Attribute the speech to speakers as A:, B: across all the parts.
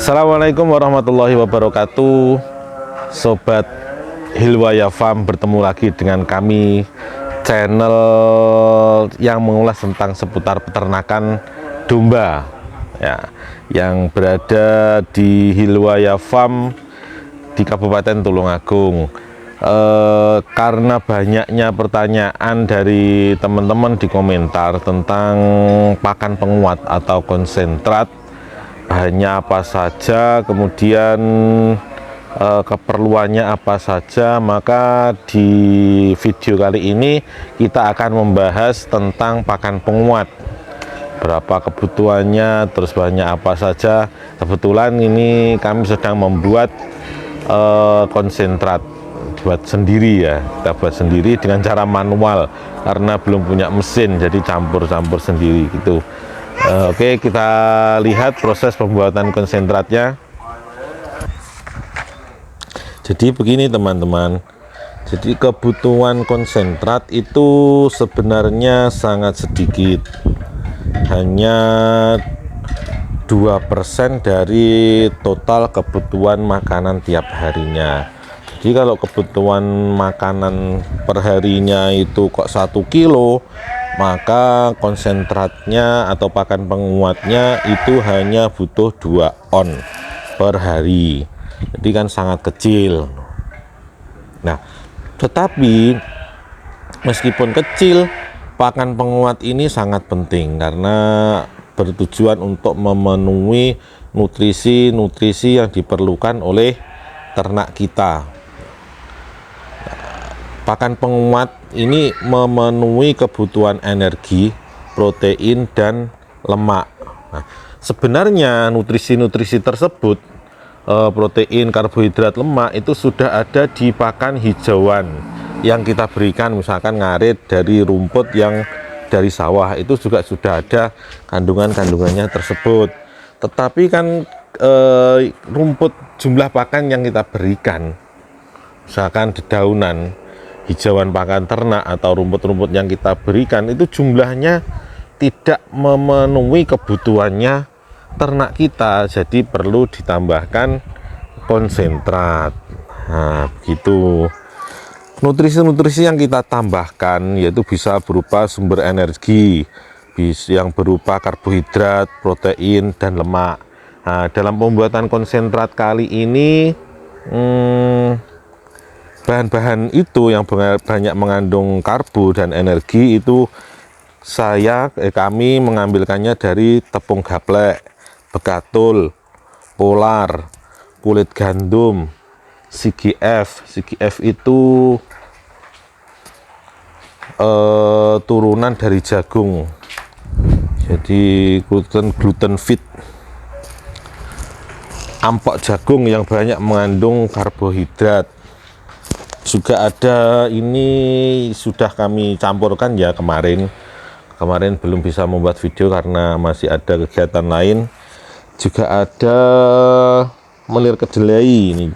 A: Assalamualaikum warahmatullahi wabarakatuh. Sobat Hilwaya Farm, bertemu lagi dengan kami, channel yang mengulas tentang seputar peternakan domba ya, yang berada di Hilwaya Farm di Kabupaten Tulungagung. Karena banyaknya pertanyaan dari teman-teman di komentar tentang pakan penguat atau konsentrat, bahannya apa saja, kemudian keperluannya apa saja, maka di video kali ini kita akan membahas tentang pakan penguat, berapa kebutuhannya, terus bahannya apa saja. Kebetulan ini kami sedang membuat konsentrat, buat sendiri ya, kita buat sendiri dengan cara manual karena belum punya mesin, jadi campur-campur sendiri gitu. Oke, kita lihat proses pembuatan konsentratnya. Jadi begini teman-teman, jadi kebutuhan konsentrat itu sebenarnya sangat sedikit, hanya 2% dari total kebutuhan makanan tiap harinya. Jadi kalau kebutuhan makanan perharinya itu kok 1 kilo, maka konsentratnya atau pakan penguatnya itu hanya butuh 2 on per hari. Jadi kan sangat kecil. Nah, tetapi meskipun kecil, pakan penguat ini sangat penting karena bertujuan untuk memenuhi nutrisi-nutrisi yang diperlukan oleh ternak kita. Pakan penguat ini memenuhi kebutuhan energi, protein, dan lemak. Nah, sebenarnya nutrisi-nutrisi tersebut, protein, karbohidrat, lemak, itu sudah ada di pakan hijauan yang kita berikan, misalkan ngarit dari rumput yang dari sawah, itu juga sudah ada kandungan-kandungannya tersebut. Tetapi kan rumput, jumlah pakan yang kita berikan, misalkan dedaunan, hijauan pakan ternak atau rumput-rumput yang kita berikan, itu jumlahnya tidak memenuhi kebutuhannya ternak kita, jadi perlu ditambahkan konsentrat. Nah, begitu. Nutrisi-nutrisi yang kita tambahkan yaitu bisa berupa sumber energi, yang berupa karbohidrat, protein, dan lemak. Nah, dalam pembuatan konsentrat kali ini, bahan-bahan itu yang banyak mengandung karbo dan energi itu kami mengambilkannya dari tepung gaplek, begatul, polar, kulit gandum, CGF. CGF itu turunan dari jagung, jadi gluten fit. Ampok jagung yang banyak mengandung karbohidrat juga ada, ini sudah kami campurkan ya kemarin belum bisa membuat video karena masih ada kegiatan lain. Juga ada melir kedelai, ini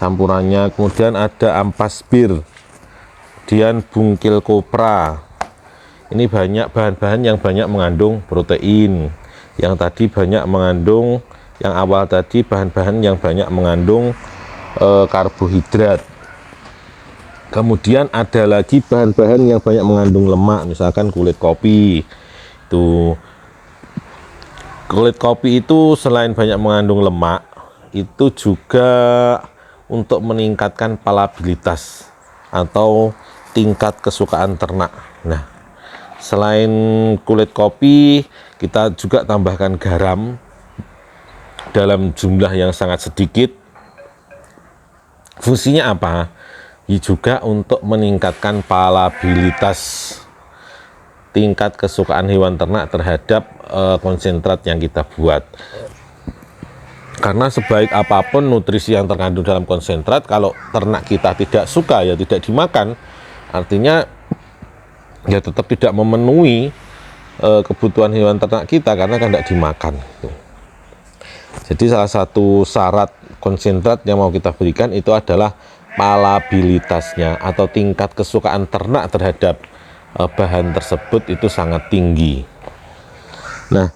A: campurannya, kemudian ada ampas bir, kemudian bungkil kopra. Ini banyak bahan-bahan yang banyak mengandung protein, yang tadi banyak mengandung, yang awal tadi bahan-bahan yang banyak mengandung karbohidrat. Kemudian ada lagi bahan-bahan yang banyak mengandung lemak, misalkan kulit kopi. Kulit kopi itu selain banyak mengandung lemak, itu juga untuk meningkatkan palabilitas atau tingkat kesukaan ternak. Nah, selain kulit kopi, kita juga tambahkan garam dalam jumlah yang sangat sedikit. Fungsinya apa? Juga untuk meningkatkan palabilitas, tingkat kesukaan hewan ternak terhadap konsentrat yang kita buat. Karena sebaik apapun nutrisi yang terkandung dalam konsentrat, kalau ternak kita tidak suka, ya tidak dimakan, artinya ya tetap tidak memenuhi kebutuhan hewan ternak kita karena kan tidak dimakan. Jadi salah satu syarat konsentrat yang mau kita berikan itu adalah palabilitasnya atau tingkat kesukaan ternak terhadap bahan tersebut itu sangat tinggi. Nah,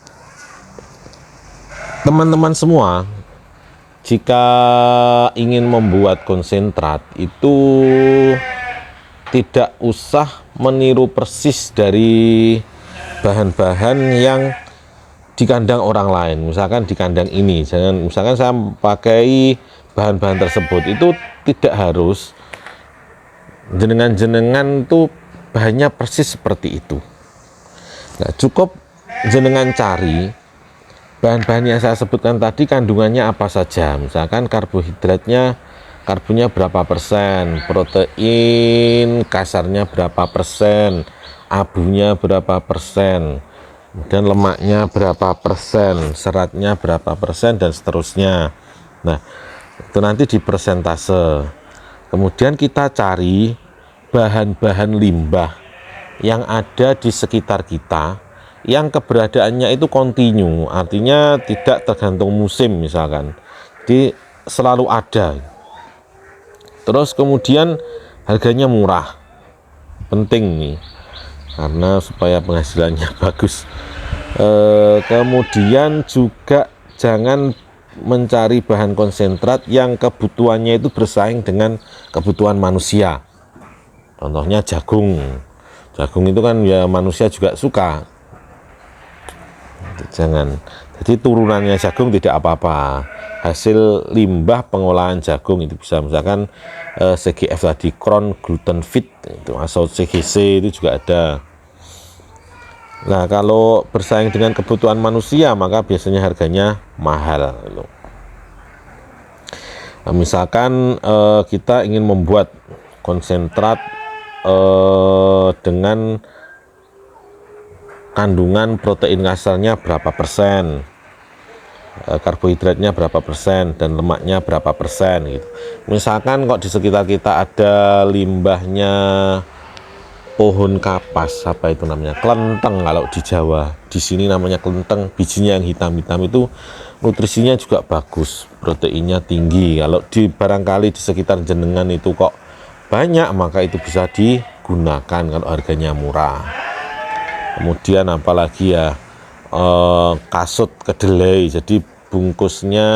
A: teman-teman semua, jika ingin membuat konsentrat itu tidak usah meniru persis dari bahan-bahan yang di kandang orang lain. Misalkan di kandang ini, misalkan saya pakai bahan-bahan tersebut, itu tidak harus jenengan itu bahannya persis seperti itu. Nah, cukup jenengan cari bahan-bahan yang saya sebutkan tadi kandungannya apa saja. Misalkan karbohidratnya, karbonnya berapa persen, protein kasarnya berapa persen, abunya berapa persen, dan lemaknya berapa persen, seratnya berapa persen, dan seterusnya. Nah, itu nanti di persentase. Kemudian kita cari bahan-bahan limbah yang ada di sekitar kita, yang keberadaannya itu kontinu, artinya tidak tergantung musim misalkan, jadi selalu ada. Terus kemudian harganya murah, penting nih, karena supaya penghasilannya bagus. Kemudian juga jangan mencari bahan konsentrat yang kebutuhannya itu bersaing dengan kebutuhan manusia. Contohnya jagung itu kan ya manusia juga suka. Jangan, jadi turunannya jagung tidak apa-apa, hasil limbah pengolahan jagung itu bisa, misalkan CGF tadi, corn gluten fit itu, atau CGC itu juga ada. Nah, kalau bersaing dengan kebutuhan manusia maka biasanya harganya mahal. Nah, misalkan kita ingin membuat konsentrat dengan kandungan protein kasarnya berapa persen, karbohidratnya berapa persen, dan lemaknya berapa persen gitu. Misalkan kok di sekitar kita ada limbahnya pohon kapas, apa itu namanya, kelenteng kalau di Jawa, di sini namanya kelenteng, bijinya yang hitam-hitam itu nutrisinya juga bagus, proteinnya tinggi. Kalau di barangkali di sekitar jenengan itu kok banyak, maka itu bisa digunakan kalau harganya murah. Kemudian apalagi ya, kasut kedelai, jadi bungkusnya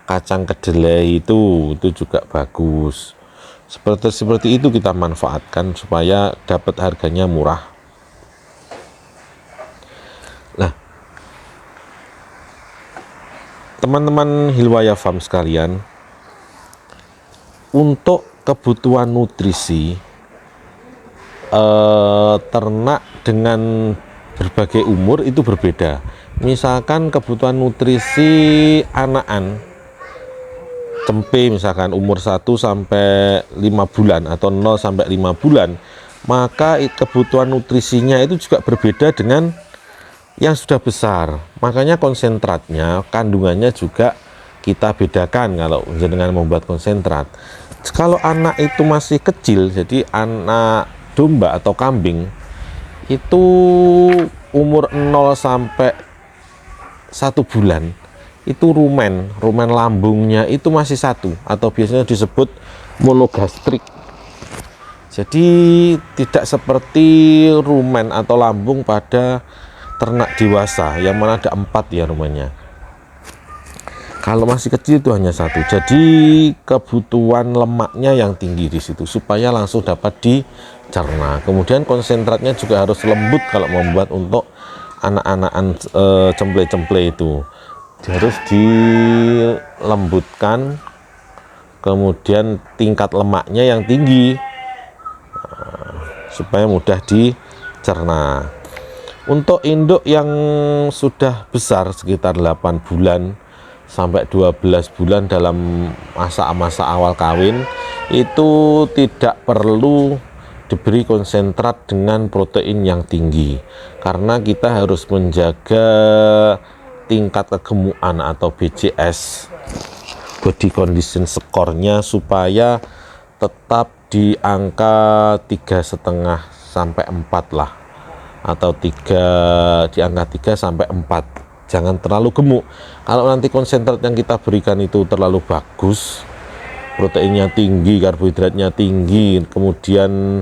A: kacang kedelai itu juga bagus. Seperti itu kita manfaatkan supaya dapat harganya murah. Nah, teman-teman Hilwaya Farm sekalian, untuk kebutuhan nutrisi ternak dengan berbagai umur itu berbeda. Misalkan kebutuhan nutrisi anakan cempe, misalkan umur 1 sampai 5 bulan atau 0 sampai 5 bulan, maka kebutuhan nutrisinya itu juga berbeda dengan yang sudah besar. Makanya konsentratnya, kandungannya juga kita bedakan kalau dengan membuat konsentrat. Kalau anak itu masih kecil, jadi anak domba atau kambing itu umur 0 sampai 1 bulan itu rumen lambungnya itu masih 1, atau biasanya disebut monogastrik. Jadi tidak seperti rumen atau lambung pada ternak dewasa yang mana ada 4 ya rumennya. Kalau masih kecil itu hanya 1. Jadi kebutuhan lemaknya yang tinggi di situ supaya langsung dapat dicerna. Kemudian konsentratnya juga harus lembut kalau membuat untuk anak-anakan cemple-cemple itu. Harus dilembutkan, kemudian tingkat lemaknya yang tinggi supaya mudah dicerna. Untuk induk yang sudah besar sekitar 8 bulan sampai 12 bulan dalam masa awal kawin, itu tidak perlu diberi konsentrat dengan protein yang tinggi, karena kita harus menjaga tingkat kegemukan atau BCS, body condition score-nya, supaya tetap di angka 3,5 sampai 4 lah, atau di angka 3 sampai 4. Jangan terlalu gemuk. Kalau nanti konsentrat yang kita berikan itu terlalu bagus, proteinnya tinggi, karbohidratnya tinggi, kemudian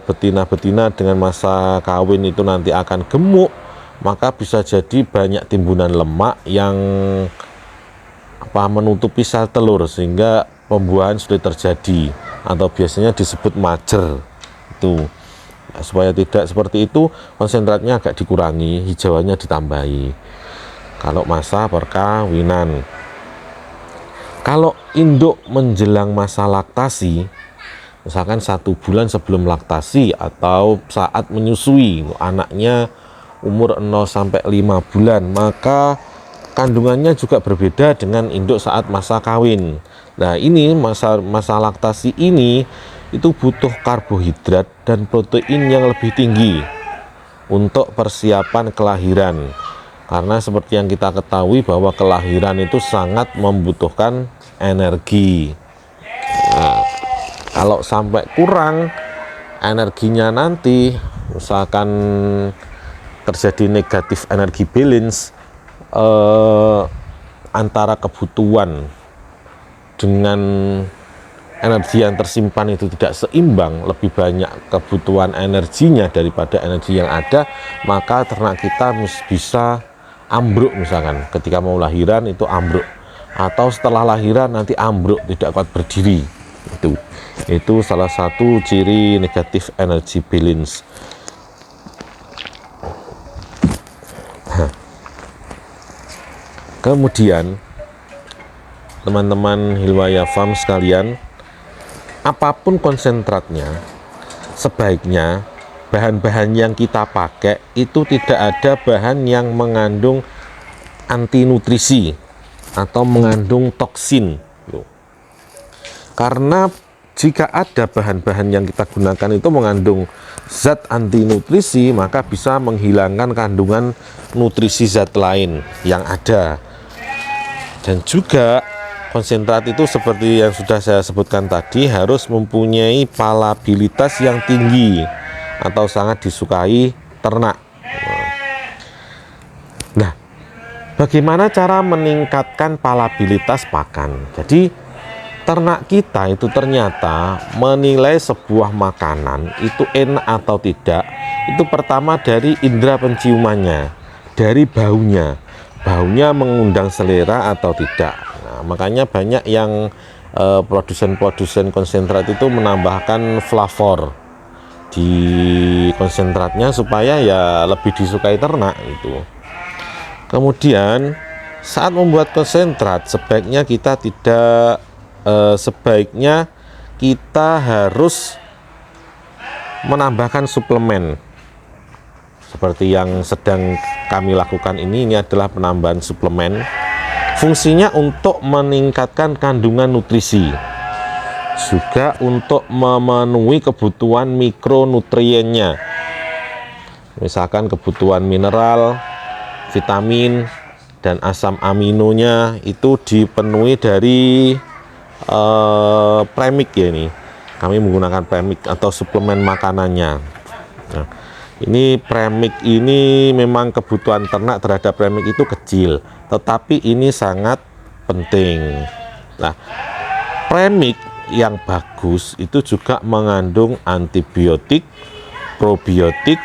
A: betina-betina dengan masa kawin itu nanti akan gemuk, maka bisa jadi banyak timbunan lemak yang menutupi sel telur sehingga pembuahan sudah terjadi, atau biasanya disebut majer. Itu supaya tidak seperti itu, konsentratnya agak dikurangi, hijauannya ditambahi kalau masa perkawinan. Kalau induk menjelang masa laktasi, misalkan 1 bulan sebelum laktasi atau saat menyusui, anaknya umur 0 sampai 5 bulan, maka kandungannya juga berbeda dengan induk saat masa kawin. Nah, ini masa laktasi ini itu butuh karbohidrat dan protein yang lebih tinggi untuk persiapan kelahiran. Karena seperti yang kita ketahui bahwa kelahiran itu sangat membutuhkan energi. Nah, kalau sampai kurang energinya nanti, misalkan terjadi negatif energi balance, antara kebutuhan dengan energi yang tersimpan itu tidak seimbang, lebih banyak kebutuhan energinya daripada energi yang ada, maka ternak kita bisa ambruk. Misalkan ketika mau lahiran itu ambruk, atau setelah lahiran nanti ambruk, tidak kuat berdiri. Itu salah satu ciri negatif energy balance. Kemudian teman-teman Hilwaya Farm sekalian, apapun konsentratnya, sebaiknya bahan-bahan yang kita pakai itu tidak ada bahan yang mengandung anti nutrisi atau mengandung toksin. Karena jika ada bahan-bahan yang kita gunakan itu mengandung zat anti nutrisi, maka bisa menghilangkan kandungan nutrisi zat lain yang ada. Dan juga konsentrat itu seperti yang sudah saya sebutkan tadi, harus mempunyai palatabilitas yang tinggi atau sangat disukai ternak. Nah, bagaimana cara meningkatkan palatabilitas pakan? Jadi ternak kita itu ternyata menilai sebuah makanan itu enak atau tidak itu pertama dari indera penciumannya, dari baunya. Baunya mengundang selera atau tidak. Nah, makanya banyak yang produsen-produsen konsentrat itu menambahkan flavor di konsentratnya supaya ya lebih disukai ternak itu. Kemudian saat membuat konsentrat sebaiknya kita harus menambahkan suplemen seperti yang sedang kami lakukan ini adalah penambahan suplemen. Fungsinya untuk meningkatkan kandungan nutrisi, juga untuk memenuhi kebutuhan mikronutriennya, misalkan kebutuhan mineral, vitamin, dan asam aminonya itu dipenuhi dari premix ya. Ini kami menggunakan premix atau suplemen makanannya. Nah, ini premix ini memang kebutuhan ternak terhadap premix itu kecil, tetapi ini sangat penting. Nah, premix yang bagus itu juga mengandung antibiotik, probiotik,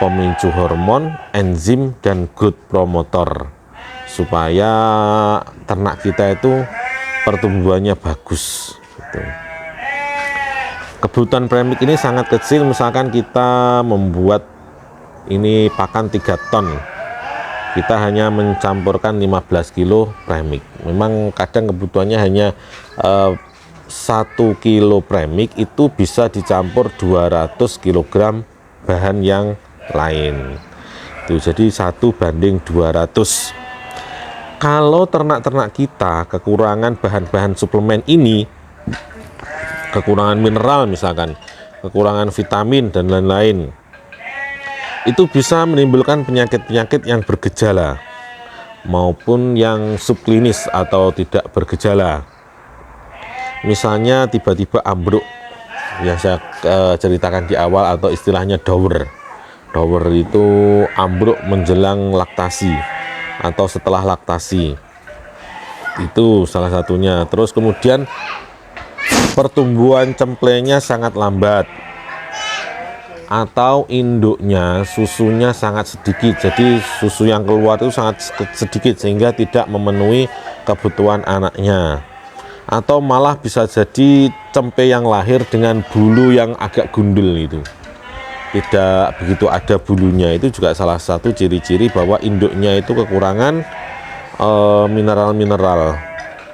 A: pemicu hormon, enzim, dan growth promoter supaya ternak kita itu pertumbuhannya bagus gitu. Kebutuhan premix ini sangat kecil, misalkan kita membuat ini pakan 3 ton, kita hanya mencampurkan 15 kilo premix. Memang kadang kebutuhannya hanya 1 kilo premix itu bisa dicampur 200 kg bahan yang lain. Itu jadi 1:200. Kalau ternak-ternak kita kekurangan bahan-bahan suplemen ini, kekurangan mineral misalkan, kekurangan vitamin dan lain-lain, itu bisa menimbulkan penyakit-penyakit yang bergejala maupun yang subklinis atau tidak bergejala. Misalnya tiba-tiba ambruk yang saya ceritakan di awal, atau istilahnya dower. Dower itu ambruk menjelang laktasi atau setelah laktasi, itu salah satunya. Terus kemudian pertumbuhan cemplenya sangat lambat, atau induknya susunya sangat sedikit, jadi susu yang keluar itu sangat sedikit sehingga tidak memenuhi kebutuhan anaknya, atau malah bisa jadi cempe yang lahir dengan bulu yang agak gundul, itu tidak begitu ada bulunya. Itu juga salah satu ciri-ciri bahwa induknya itu kekurangan mineral-mineral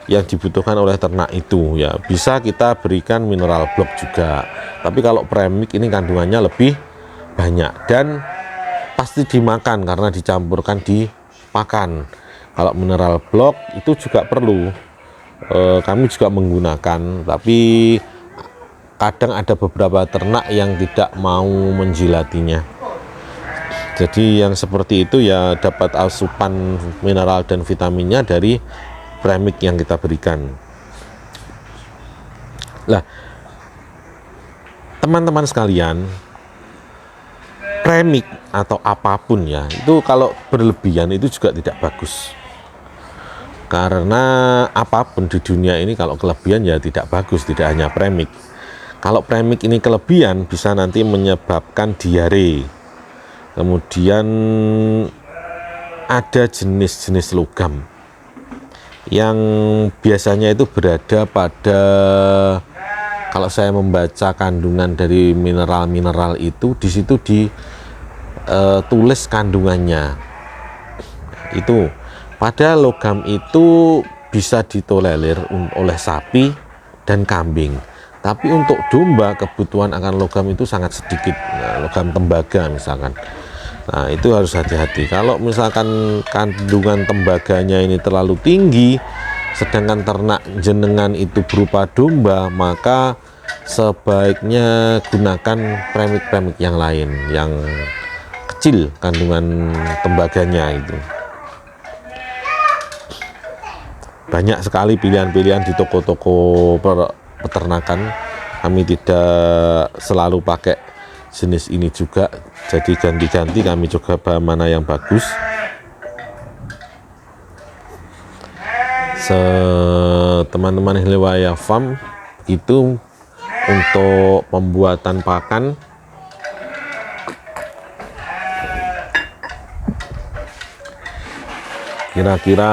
A: yang dibutuhkan oleh ternak itu. Ya bisa kita berikan mineral blok juga, tapi kalau premix ini kandungannya lebih banyak dan pasti dimakan karena dicampurkan di pakan. Kalau mineral blok itu juga perlu, kami juga menggunakan, tapi kadang ada beberapa ternak yang tidak mau menjilatinya. Jadi yang seperti itu ya dapat asupan mineral dan vitaminnya dari premix yang kita berikan. Lah, teman-teman sekalian, premix atau apapun ya, itu kalau berlebihan itu juga tidak bagus. Karena apapun di dunia ini kalau kelebihan ya tidak bagus, tidak hanya premix. Kalau premix ini kelebihan bisa nanti menyebabkan diare. Kemudian ada jenis-jenis logam yang biasanya itu berada pada, kalau saya membaca kandungan dari mineral-mineral itu, di situ ditulis kandungannya. Itu pada logam itu bisa ditolerir oleh sapi dan kambing, tapi untuk domba kebutuhan akan logam itu sangat sedikit. Nah, logam tembaga misalkan. Nah, itu harus hati-hati. Kalau misalkan kandungan tembaganya ini terlalu tinggi, sedangkan ternak jenengan itu berupa domba, maka sebaiknya gunakan premix-premix yang lain, yang kecil kandungan tembaganya itu. Banyak sekali pilihan-pilihan di toko-toko peternakan. Kami tidak selalu pakai jenis ini juga, jadi ganti-ganti kami coba mana yang bagus. Teman-teman Hilwaya Farm itu untuk pembuatan pakan kira-kira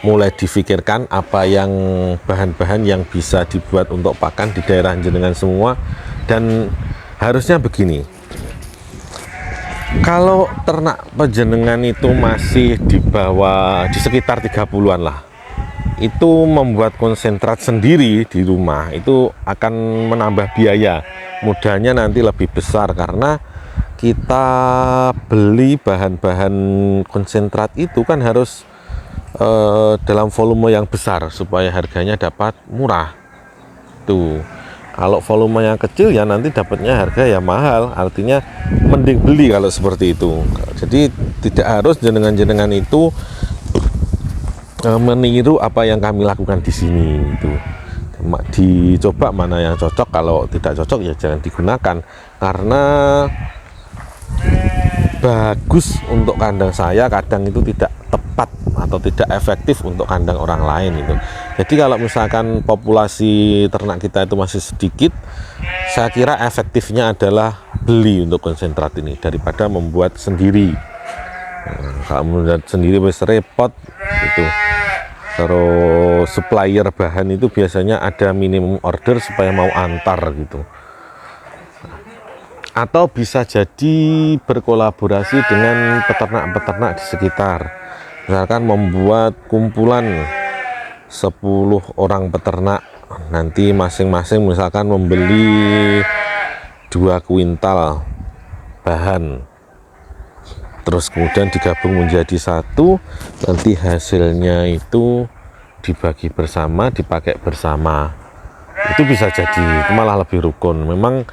A: mulai difikirkan apa yang bahan-bahan yang bisa dibuat untuk pakan di daerah jenengan semua. Dan harusnya begini, kalau ternak penjenengan itu masih di bawah, di sekitar 30-an lah, itu membuat konsentrat sendiri di rumah itu akan menambah biaya, modalnya nanti lebih besar karena kita beli bahan-bahan konsentrat itu kan harus dalam volume yang besar supaya harganya dapat murah. Tuh, kalau volumenya kecil ya nanti dapatnya harga ya mahal, artinya mending beli kalau seperti itu. Jadi tidak harus jenengan-jenengan itu meniru apa yang kami lakukan di sini. Itu dicoba mana yang cocok, kalau tidak cocok ya jangan digunakan, karena bagus untuk kandang saya kadang itu tidak tepat atau tidak efektif untuk kandang orang lain itu. Jadi kalau misalkan populasi ternak kita itu masih sedikit, saya kira efektifnya adalah beli untuk konsentrat ini daripada membuat sendiri. Kalau membuat sendiri wis repot itu. Terus supplier bahan itu biasanya ada minimum order supaya mau antar gitu. Atau bisa jadi berkolaborasi dengan peternak-peternak di sekitar. Misalkan membuat kumpulan 10 orang peternak, nanti masing-masing misalkan membeli 2 kuintal bahan, terus kemudian digabung menjadi satu, nanti hasilnya itu dibagi bersama, dipakai bersama. Itu bisa jadi, itu malah lebih rukun. Memang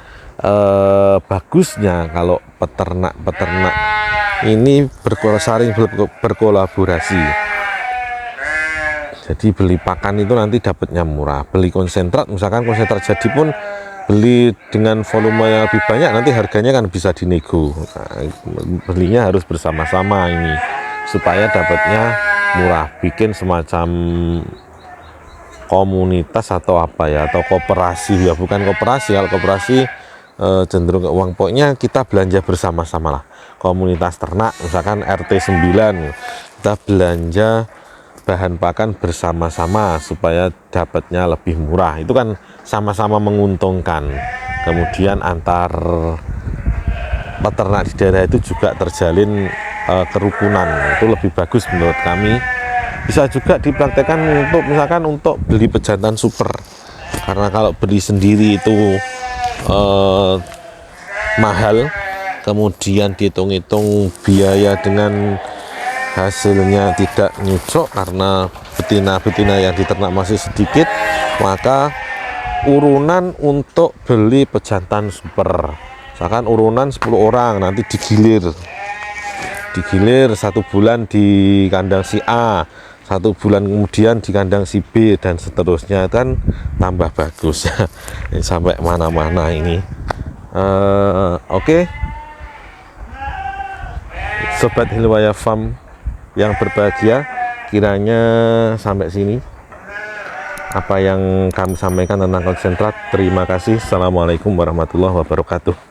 A: bagusnya kalau peternak-peternak ini saling berkolaborasi. Jadi beli pakan itu nanti dapatnya murah. Beli konsentrat, misalkan konsentrat jadi pun beli dengan volume yang lebih banyak, nanti harganya kan bisa dinego. Nah, belinya harus bersama-sama ini supaya dapatnya murah. Bikin semacam komunitas atau apa ya, atau koperasi ya, bukan koperasi. Kalau koperasi cenderung ke uang, pokoknya kita belanja bersama-sama lah. Komunitas ternak misalkan RT 9, kita belanja bahan pakan bersama-sama supaya dapatnya lebih murah, itu kan sama-sama menguntungkan. Kemudian antar peternak di daerah itu juga terjalin kerukunan, itu lebih bagus menurut kami. Bisa juga dipraktekkan untuk misalkan untuk beli pejantan super, karena kalau beli sendiri itu mahal, kemudian dihitung-hitung biaya dengan hasilnya tidak nyocok karena betina-betina yang diternak masih sedikit, maka urunan untuk beli pejantan super, misalkan urunan 10 orang, nanti digilir 1 bulan di kandang si A, 1 bulan kemudian di kandang si B, dan seterusnya, kan tambah bagus ya. Ini sampai mana-mana ini. Oke. Sobat Hilwaya Farm yang berbahagia, kiranya sampai sini apa yang kami sampaikan tentang konsentrat. Terima kasih. Assalamualaikum warahmatullahi wabarakatuh.